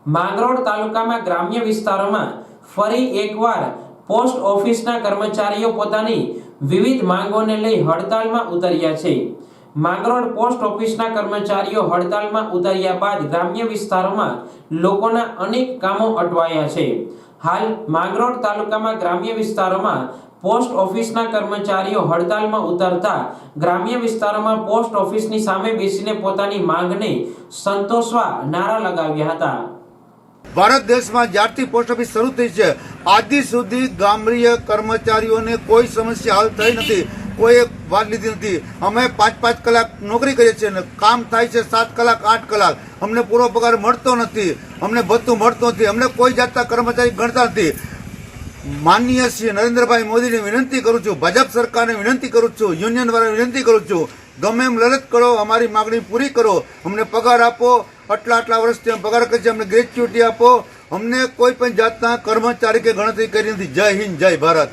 માંગરોળ તાલુકામાં ગ્રામ્ય વિસ્તારોમાં ફરી એકવાર પોસ્ટ ઓફિસના કર્મચારીઓ પોતાની વિવિધ માંગોને લઈ હડતાલમાં ઉતર્યા છે। માંગરોળ પોસ્ટ ઓફિસના કર્મચારીઓ હડતાલમાં ઉતર્યા બાદ ગ્રામ્ય વિસ્તારોમાં લોકોના અનેક કામો અટવાયા છે। હાલ માંગરોળ તાલુકામાં ગ્રામ્ય વિસ્તારોમાં પોસ્ટ ઓફિસના કર્મચારીઓ હડતાલમાં ઉતરતા ગ્રામ્ય વિસ્તારોમાં પોસ્ટ ઓફિસની સામે બેસીને પોતાની માંગને સંતોષવા નારા લગાવ્યા હતા। ભારત દેશમાં જ્યારથી પોસ્ટ ઓફિસ શરૂ થઈ છે આજ સુધી ગ્રામ્ય કર્મચારીઓને કોઈ સમસ્યા હલ થઈ નથી, કોઈ વાત લીધી નથી। અમે 5-5 કલાક નોકરી કરીએ છીએ અને કામ થાય છે 7 કલાક 8 કલાક। અમને પૂરો પગાર મળતો નથી, અમને ભથ્થું મળતું નથી, અમને કોઈ જાતના કર્મચારી ગણતા નથી। માનનીય શ્રી નરેન્દ્રભાઈ મોદીને વિનંતી કરું છું, ભાજપ સરકારને વિનંતી કરું છું, યુનિયન વાળાને વિનંતી કરું છું, ગમે એમ લડત કરો, અમારી માગણી પૂરી કરો, અમને પગાર આપો। આટલા વર્ષથી અમે પગાર કરીએ છીએ, અમને ગ્રેચ્યુટી આપો। અમને કોઈ પણ જાતના કર્મચારી કે ગણતરી કરી નથી। જય હિન્દ, જય ભારત।